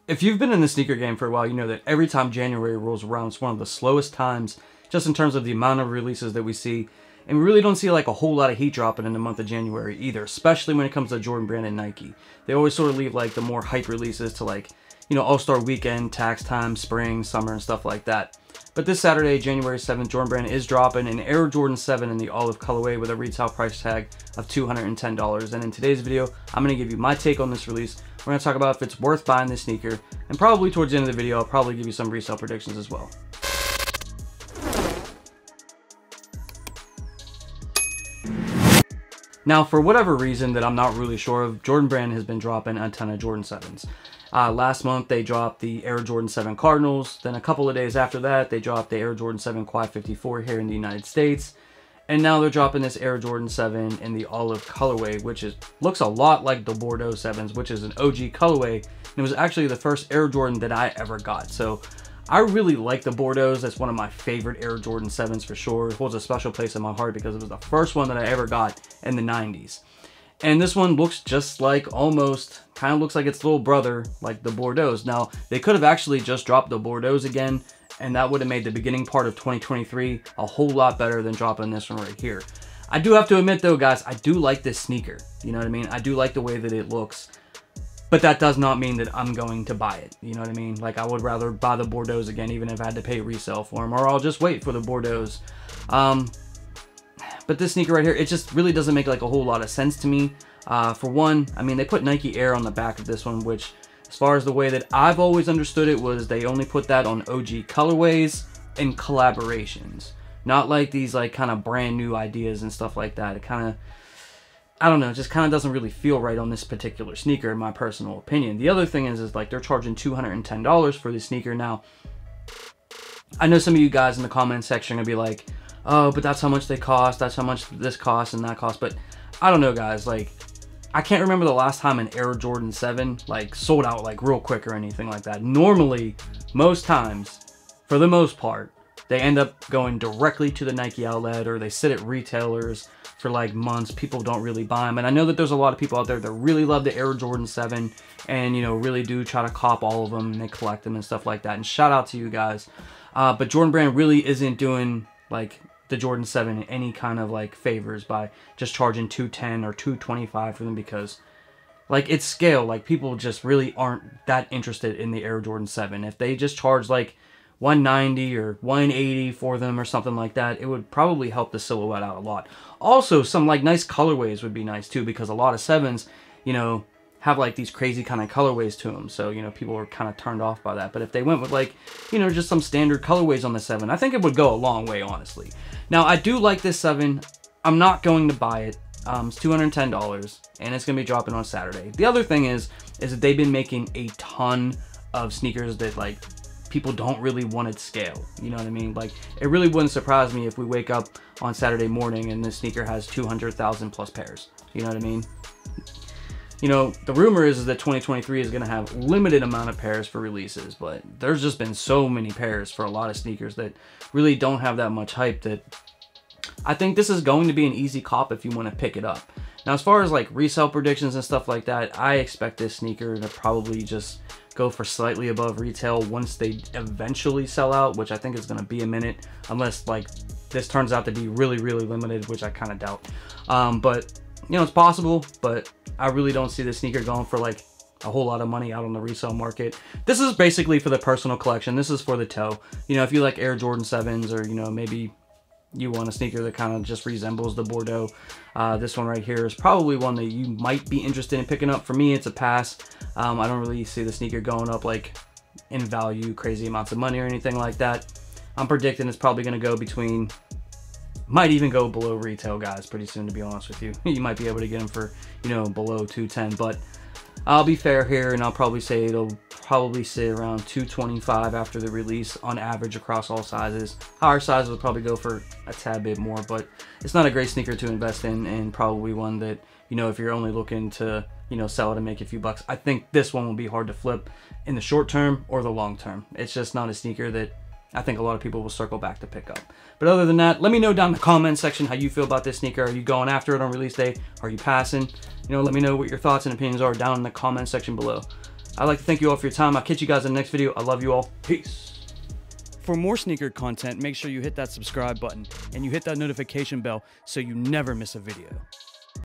If you've been in the sneaker game for a while, you know that every time January rolls around, it's one of the slowest times, just in terms of the amount of releases that we see. And we really don't see like a whole lot of heat dropping in the month of January either, especially when it comes to Jordan Brand and Nike. They always sort of leave like the more hype releases to like, you know, All-Star Weekend, tax time, spring, summer, and stuff like that. But this Saturday, January 7th, Jordan Brand is dropping an Air Jordan 7 in the olive colorway with a retail price tag of $210. And in today's video, I'm going to give you my take on this release. We're going to talk about if it's worth buying this sneaker, and probably towards the end of the video, I'll probably give you some resale predictions as well. Now, for whatever reason that I'm not really sure of, Jordan Brand has been dropping a ton of Jordan 7s. Last month, they dropped the Air Jordan 7 Cardinals. Then a couple of days after that, they dropped the Air Jordan 7 Quad 54 here in the United States. And now they're dropping this Air Jordan 7 in the olive colorway, which looks a lot like the Bordeaux 7s, which is an OG colorway. And it was actually the first Air Jordan that I ever got. So I really like the Bordeaux. That's one of my favorite Air Jordan 7s for sure. It holds a special place in my heart because it was the first one that I ever got in the 90s. And this one looks just like, almost, kind of looks like its little brother, like the Bordeaux. Now, they could have actually just dropped the Bordeaux again, and that would have made the beginning part of 2023 a whole lot better than dropping this one right here. I do have to admit though, guys, I do like this sneaker. You know what I mean? I do like the way that it looks. But that does not mean that I'm going to buy it. You know what I mean? Like, I would rather buy the Bordeaux again, even if I had to pay resale for them, or I'll just wait for the Bordeaux. But this sneaker right here, it just really doesn't make like a whole lot of sense to me. For one, I mean, they put Nike Air on the back of this one, which, as far as the way that I've always understood it, was they only put that on OG colorways and collaborations. Not like these like kind of brand new ideas and stuff like that. It kind of, I don't know, it just kind of doesn't really feel right on this particular sneaker, in my personal opinion. The other thing is like they're charging $210 for this sneaker. Now, I know some of you guys in the comment section are gonna be like, oh, but that's how much they cost, that's how much this costs and that costs. But I don't know, guys, like, I can't remember the last time an Air Jordan 7 like sold out like real quick or anything like that. Normally, most times, for the most part, they end up going directly to the Nike outlet, or they sit at retailers for like months. People don't really buy them. And I know that there's a lot of people out there that really love the Air Jordan 7 and, you know, really do try to cop all of them and they collect them and stuff like that. And shout out to you guys. But Jordan Brand really isn't doing like the Jordan 7 any kind of like favors by just charging $210 or $225 for them, because like it's scale. Like, people just really aren't that interested in the Air Jordan 7. If they just charge like $190 or $180 for them or something like that, it would probably help the silhouette out a lot. Also, some like nice colorways would be nice too, because a lot of 7s, you know, have like these crazy kind of colorways to them. So, you know, people are kind of turned off by that. But if they went with like, you know, just some standard colorways on the 7, I think it would go a long way, honestly. Now, I do like this 7. I'm not going to buy it. It's $210 and it's going to be dropping on Saturday. The other thing is that they've been making a ton of sneakers that like people don't really want at scale. You know what I mean? Like, it really wouldn't surprise me if we wake up on Saturday morning and this sneaker has 200,000 plus pairs. You know what I mean? You know, the rumor is that 2023 is going to have limited amount of pairs for releases, but there's just been so many pairs for a lot of sneakers that really don't have that much hype, that I think this is going to be an easy cop if you want to pick it up. Now, as far as like resale predictions and stuff like that, I expect this sneaker to probably just go for slightly above retail once they eventually sell out, which I think is going to be a minute, unless like this turns out to be really, really limited, which I kind of doubt. But you know, it's possible, but I really don't see this sneaker going for like a whole lot of money out on the resale market. This is basically for the personal collection. This is for the toe. You know, if you like Air Jordan 7s, or, you know, maybe you want a sneaker that kind of just resembles the Bordeaux, this one right here is probably one that you might be interested in picking up. For me, it's a pass. I don't really see the sneaker going up like in value, crazy amounts of money or anything like that. I'm predicting it's probably going to go between, might even go below retail, guys, pretty soon, to be honest with you. You might be able to get them for, you know, below 210, but I'll be fair here and I'll probably say it'll probably sit around 225 after the release on average across all sizes. Higher sizes will probably go for a tad bit more, but it's not a great sneaker to invest in, and probably one that, you know, if you're only looking to, you know, sell it and make a few bucks, I think this one will be hard to flip in the short term or the long term. It's just not a sneaker that I think a lot of people will circle back to pick up. But other than that, let me know down in the comment section how you feel about this sneaker. Are you going after it on release day? Are you passing? You know, let me know what your thoughts and opinions are down in the comment section below. I'd like to thank you all for your time. I'll catch you guys in the next video. I love you all. Peace. For more sneaker content, make sure you hit that subscribe button and you hit that notification bell so you never miss a video.